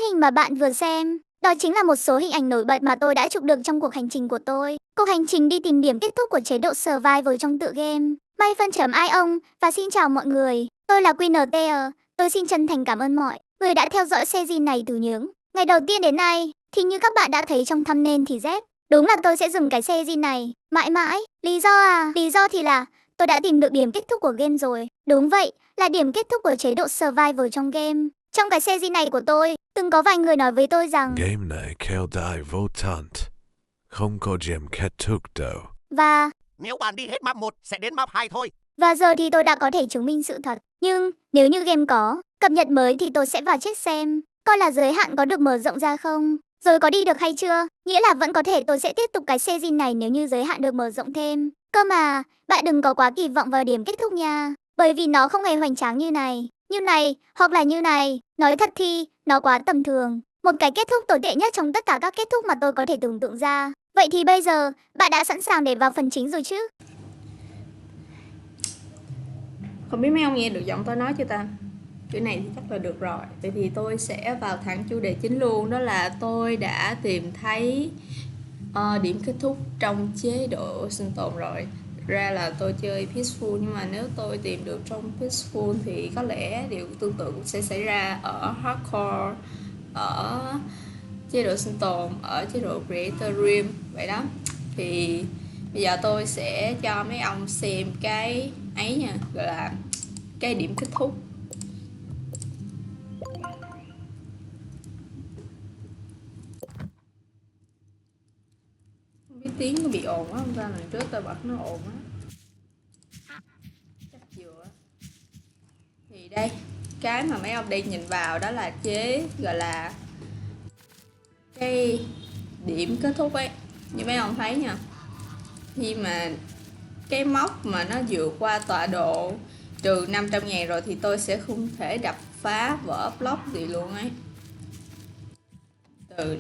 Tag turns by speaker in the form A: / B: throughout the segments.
A: hình mà bạn vừa xem, đó chính là một số hình ảnh nổi bật mà tôi đã chụp được trong cuộc hành trình của tôi. Cuộc hành trình đi tìm điểm kết thúc của chế độ Survival trong tựa game Myfun.io. Và xin chào mọi người, tôi là QNTR. Tôi xin chân thành cảm ơn mọi người đã theo dõi series này từ những ngày đầu tiên đến nay. Thì như các bạn đã thấy trong thumbnail thì Z, đúng là tôi sẽ dừng cái series này mãi mãi. Lý do thì là tôi đã tìm được điểm kết thúc của game rồi. Đúng vậy, là điểm kết thúc của chế độ Survival trong game. Trong cái series này của tôi, từng có vài người nói với tôi rằng
B: Game này kéo dài vô tận, không có điểm kết thúc đâu.
A: Và
C: Nếu bạn đi hết map 1 sẽ đến map 2 thôi.
A: Và giờ thì tôi đã có thể chứng minh sự thật. Nhưng nếu như game có cập nhật mới thì tôi sẽ vào check xem coi là giới hạn có được mở rộng ra không, rồi có đi được hay chưa. Nghĩa là vẫn có thể tôi sẽ tiếp tục cái series này nếu như giới hạn được mở rộng thêm. Cơ mà, bạn đừng có quá kỳ vọng vào điểm kết thúc nha. Bởi vì nó không hề hoành tráng như này, hoặc là như này. Nói thật thì, nó quá tầm thường. Một cái kết thúc tồi tệ nhất trong tất cả các kết thúc mà tôi có thể tưởng tượng ra. Vậy thì bây giờ, bạn đã sẵn sàng để vào phần chính rồi chứ?
D: Không biết mấy ông nghe được giọng tôi nói chưa ta? Chữ này thì chắc là được rồi. Vậy thì tôi sẽ vào thẳng chủ đề chính luôn. Đó là tôi đã tìm thấy điểm kết thúc trong chế độ sinh tồn rồi. Thực ra là tôi chơi peaceful, nhưng mà nếu tôi tìm được trong peaceful thì có lẽ điều tương tự sẽ xảy ra ở hardcore, ở chế độ sinh tồn, ở chế độ creator realm vậy đó. Thì bây giờ tôi sẽ cho mấy ông xem cái ấy nha, gọi là cái điểm kết thúc. Không biết tiếng có bị ồn quá không ta, lần trước tôi bật nó ồn á, chắc chưa. Thì đây, cái mà mấy ông đang nhìn vào đó là chế gọi là cái điểm kết thúc ấy. Như mấy ông thấy nha, khi mà cái mốc mà nó vượt qua tọa độ trừ 500.000 rồi thì tôi sẽ không thể đập phá vỡ block gì luôn ấy.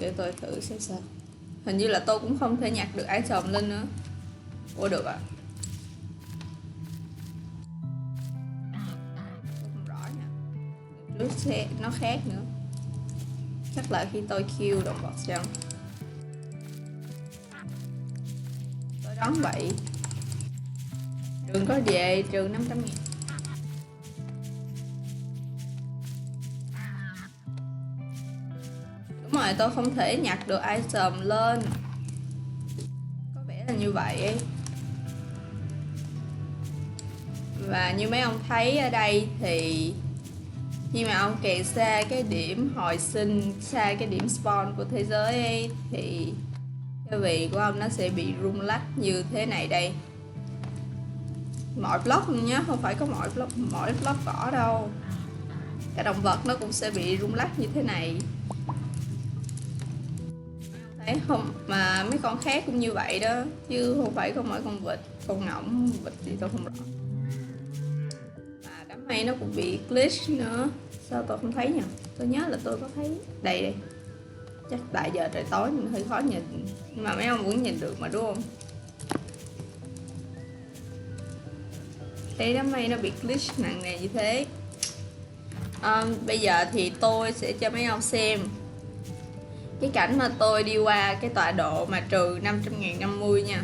D: Để tôi thử xem sao. Hình như là tôi cũng không thể nhặt được item lên nữa. Ủa được à? Tôi không rõ nha. Trước xe nó khác nữa. Chắc là khi tôi kill động vật chăng? Tôi đoán vậy. Đừng có về trừ 500.000. Đúng rồi, tôi không thể nhặt được item lên. Có vẻ là như vậy ấy. Và như mấy ông thấy ở đây thì khi mà ông kẹt xa cái điểm hồi sinh, xa cái điểm spawn của thế giới ấy, thì cái vị của ông nó sẽ bị rung lắc như thế này đây. Mọi block luôn nhé, không phải có mỗi block cỏ đâu. Cả động vật nó cũng sẽ bị rung lắc như thế này. Thấy không? Mà mấy con khác cũng như vậy đó, chứ không phải có mỗi con vịt, con ngỗng, vịt thì tôi không rõ. Và đám mây nó cũng bị glitch nữa. Sao tôi không thấy nhỉ? Tôi nhớ là tôi có thấy. Đây. Chắc tại giờ trời tối nên hơi khó nhìn. Nhưng mà mấy ông cũng nhìn được mà đúng không? Thấy đám mây nó bị glitch nặng nề như thế. Bây giờ thì tôi sẽ cho mấy ông xem cái cảnh mà tôi đi qua cái tọa độ mà trừ 500.050 nha.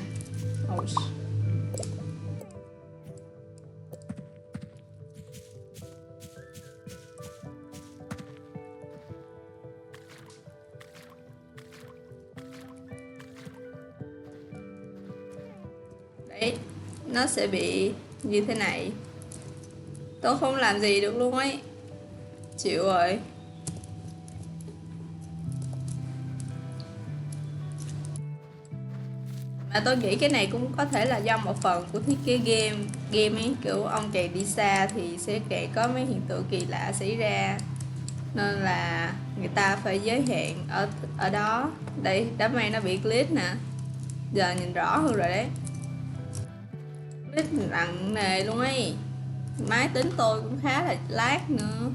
D: Đấy, nó sẽ bị như thế này. Tôi không làm gì được luôn ấy. Chịu rồi. Mà tôi nghĩ cái này cũng có thể là do một phần của thiết kế game ấy, kiểu ông càng đi xa thì sẽ càng có mấy hiện tượng kỳ lạ xảy ra, nên là người ta phải giới hạn ở đó. Đây, đám mây nó bị glitch nè, giờ nhìn rõ hơn rồi đấy. Glitch nặng nề luôn ấy. Máy tính tôi cũng khá là lag nữa.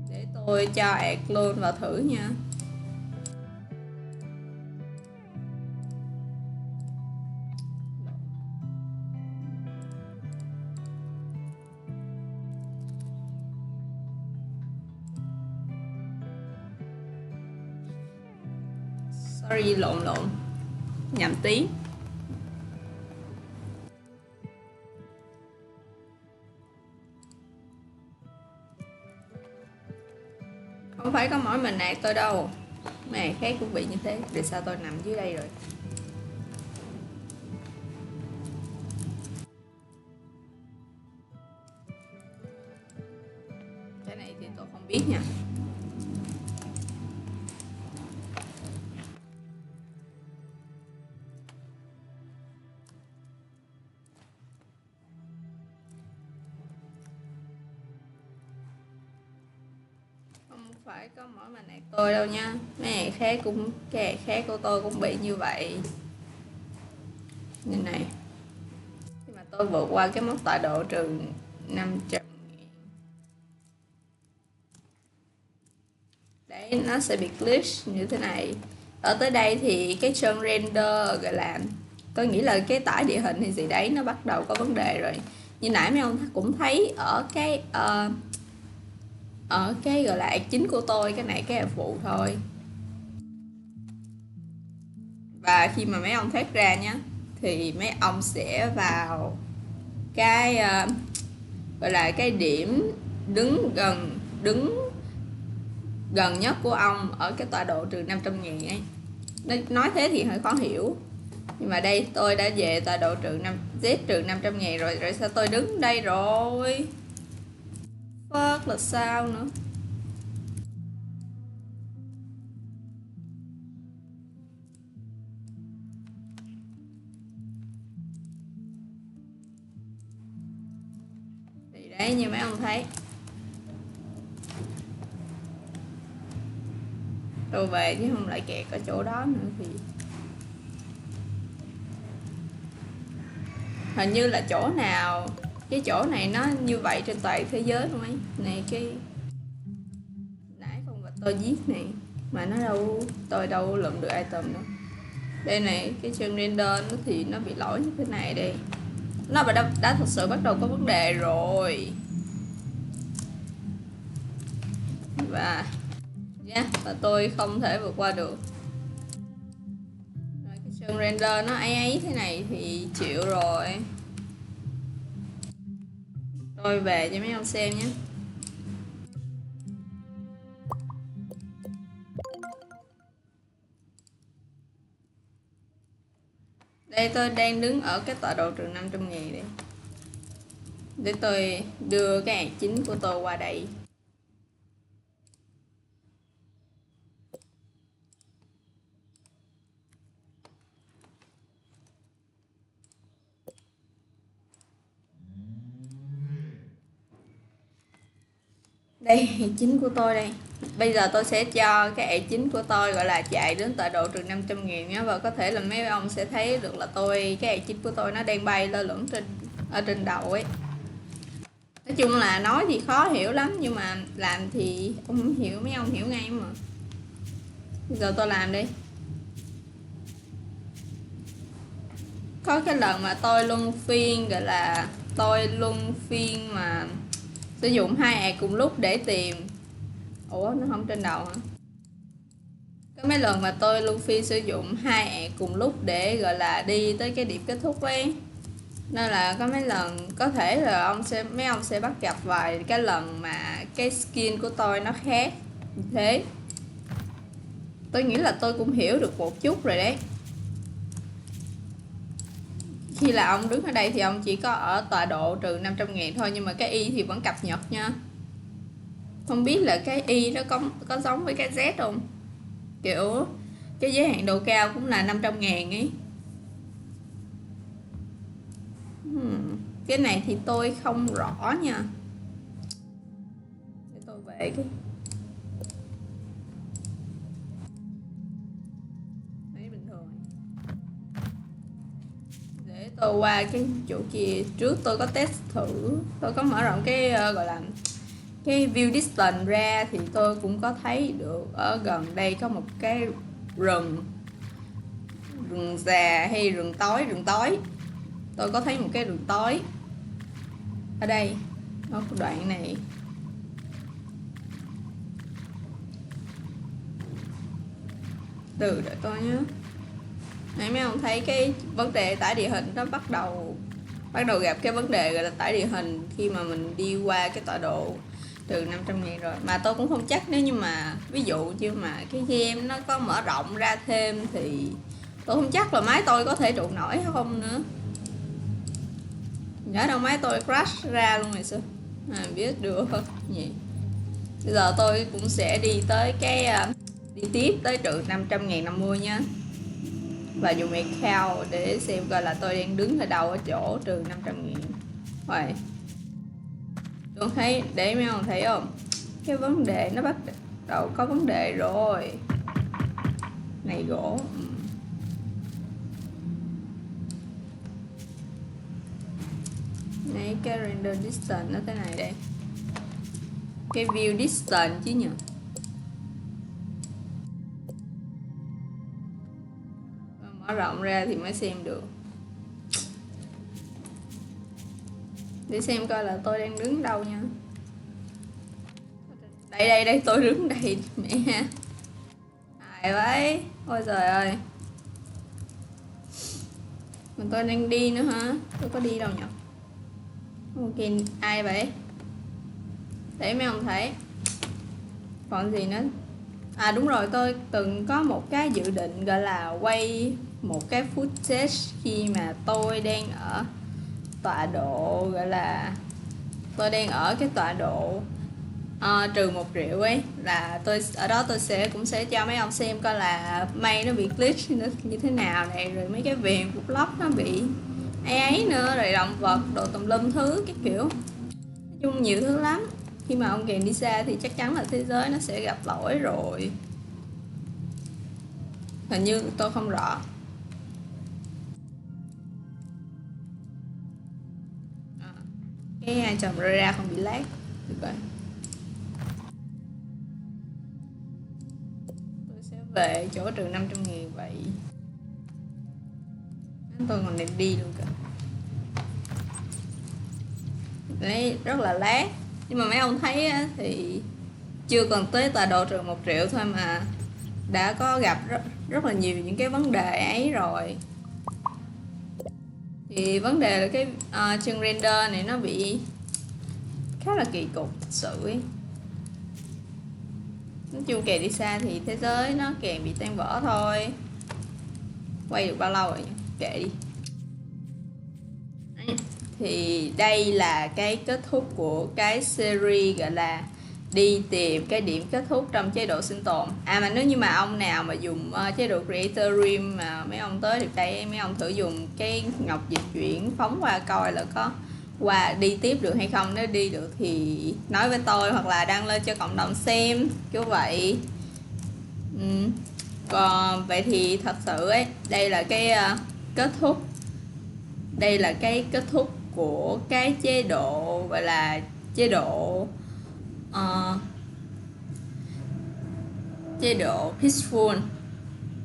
D: Để tôi cho add luôn vào thử nha. Sorry, lộn nhầm tí. Không phải có mỗi mình nạt tôi đâu, mấy khác cũng bị như thế. Vì sao tôi nằm dưới đây rồi? Cái này thì tôi không biết nha. Không phải có mỗi mình nạt tôi đâu nha, mấy khác cũng, cái khác của tôi cũng bị như vậy. Như này, khi mà tôi vượt qua cái mốc tọa độ trừ 500.000, đấy, nó sẽ bị glitch như thế này. Ở tới đây thì cái chân render gọi là, tôi nghĩ là cái tải địa hình hay gì đấy nó bắt đầu có vấn đề rồi. Như nãy mấy ông cũng thấy ở cái gọi là ad chính của tôi, cái này cái ad phụ thôi. Và khi mà mấy ông thoát ra nhá, thì mấy ông sẽ vào cái gọi là cái điểm đứng gần nhất của ông ở cái tọa độ trừ 500.000 ấy. Nói thế thì hơi khó hiểu, nhưng mà đây tôi đã về tọa độ Z trừ 500.000 rồi sao tôi đứng đây rồi? Fuck là sao nữa? Thì đấy, như mấy ông thấy, tôi về chứ không lại kẹt ở chỗ đó nữa. Thì hình như là chỗ nào, cái chỗ này nó như vậy trên toàn thế giới luôn ấy. Này, cái nãy con vật tôi giết này mà nó đâu, tôi đâu lượm được item đâu. Đây này, cái chân render nó thì nó bị lỗi như thế này đây. Nó đã thật sự bắt đầu có vấn đề rồi. Và và tôi không thể vượt qua được. Rồi, cái chân render nó ấy thế này thì chịu rồi. Tôi về cho mấy ông xem nhé. Đây, tôi đang đứng ở cái tọa độ trừ 500.000 đây. Để tôi đưa cái ad chính của tôi qua đây. Đây, ad chính của tôi đây. Bây giờ tôi sẽ cho cái ad chính của tôi gọi là chạy đến tọa độ trừ 500.000 nhé. Và có thể là mấy ông sẽ thấy được là cái ad chính của tôi nó đang bay lơ lửng ở trên đầu ấy. Nói chung là nói thì khó hiểu lắm, nhưng mà làm thì ông không hiểu, mấy ông hiểu ngay mà. Bây giờ tôi làm đi. Có cái lần mà tôi luân phiên, gọi là tôi luân phiên mà sử dụng 2 ad cùng lúc để tìm. Ủa, nó không trên đầu hả? Có mấy lần mà tôi luân phiên sử dụng 2 ad cùng lúc để gọi là đi tới cái điểm kết thúc ấy. Nên là có mấy lần có thể là mấy ông sẽ bắt gặp vài cái lần mà cái skin của tôi nó khác như thế. Tôi nghĩ là tôi cũng hiểu được một chút rồi đấy. Khi là ông đứng ở đây thì ông chỉ có ở tọa độ trừ 500.000 thôi, nhưng mà cái y thì vẫn cập nhật nha. Không biết là cái y nó có giống với cái Z không? Kiểu cái giới hạn độ cao cũng là 500.000 ấy. Cái này thì tôi không rõ nha. Để tôi về cái đấy bình thường. Để tôi qua cái chỗ kia. Trước tôi có test thử, tôi có mở rộng cái gọi là cái view distance ra, thì tôi cũng có thấy được ở gần đây có một cái rừng già hay rừng tối. Tôi có thấy một cái rừng tối ở đây, ở đoạn này. đợi coi nhé. Nãy mấy ông thấy cái vấn đề tải địa hình nó bắt đầu gặp cái vấn đề gọi là tải địa hình khi mà mình đi qua cái tọa độ trừ 500.000 rồi. Mà tôi cũng không chắc, nếu như mà ví dụ như mà cái game nó có mở rộng ra thêm thì tôi không chắc là máy tôi có thể trụ nổi hay không nữa. Nhớ đâu máy tôi crash ra luôn rồi sao biết được gì. Bây giờ tôi cũng sẽ đi tới đi tiếp tới trừ 550 nha, và dùng account để xem coi là tôi đang đứng ở đâu ở chỗ trừ 500.000. Rồi tôi thấy, để mấy ông thấy không, cái vấn đề nó bắt đầu có vấn đề rồi. Này gỗ này, cái render distance nó thế này đây, cái view distance chứ nhỉ. Mở rộng ra thì mới xem được. Để xem coi là tôi đang đứng đâu nha. Đây tôi đứng đây mẹ. Ai vậy? Ôi trời ơi. Mà tôi đang đi nữa hả? Tôi có đi đâu nhỉ? Ok, ai vậy? Để mấy ông thấy. Còn gì nữa? À đúng rồi, tôi từng có một cái dự định gọi là quay một cái footage khi mà tôi đang ở tọa độ, gọi là tôi đang ở cái tọa độ trừ 1 triệu ấy, là tôi ở đó tôi cũng sẽ cho mấy ông xem coi là mây nó bị glitch như thế nào này, rồi mấy cái viền của block nó bị ấy nữa, rồi động vật đồ tùm lum thứ cái kiểu, nói chung nhiều thứ lắm. Khi mà ông kèn đi xa thì chắc chắn là thế giới nó sẽ gặp lỗi rồi, hình như tôi không rõ. Cái chồng ra không bị lag được rồi. Tôi sẽ về chỗ trừ 500.000 vậy. Tôi còn định đi luôn kìa. Đấy, rất là lag. Nhưng mà mấy ông thấy á, thì chưa cần tới tọa độ trừ 1 triệu thôi mà đã có gặp rất là nhiều những cái vấn đề ấy rồi. Thì vấn đề là cái chân render này nó bị khá là kỳ cục thật sự ấy. Nói chung kèm đi xa thì thế giới nó kèm bị tan vỡ thôi. Quay được bao lâu rồi, kệ đi. Đấy. Thì đây là cái kết thúc của cái series gọi là đi tìm cái điểm kết thúc trong chế độ sinh tồn. Mà nếu như mà ông nào mà dùng chế độ Creator Rim mà mấy ông tới được đây, mấy ông thử dùng cái ngọc dịch chuyển phóng qua coi là có qua đi tiếp được hay không. Nếu đi được thì nói với tôi hoặc là đăng lên cho cộng đồng xem kiểu vậy. Còn vậy thì thật sự ấy, đây là cái kết thúc, đây là cái kết thúc của cái chế độ gọi là chế độ peaceful.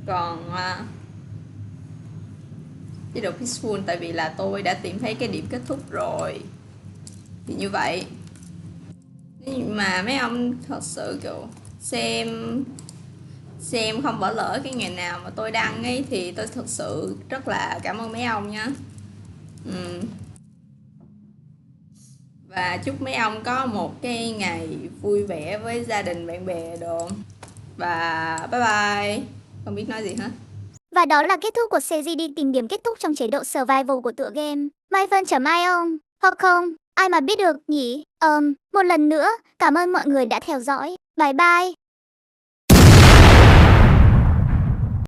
D: Còn chế độ peaceful tại vì là tôi đã tìm thấy cái điểm kết thúc rồi, thì như vậy. Nhưng mà mấy ông thật sự kiểu xem không bỏ lỡ cái ngày nào mà tôi đăng ấy, thì tôi thật sự rất là cảm ơn mấy ông nhé. Và chúc mấy ông có một cái ngày vui vẻ với gia đình bạn bè đồ. Và bye bye. Không biết nói gì hết.
A: Và đó là kết thúc của series đi tìm điểm kết thúc trong chế độ survival của tựa game myfun.io. Hoặc không, ai mà biết được nhỉ? Một lần nữa, cảm ơn mọi người đã theo dõi. Bye bye.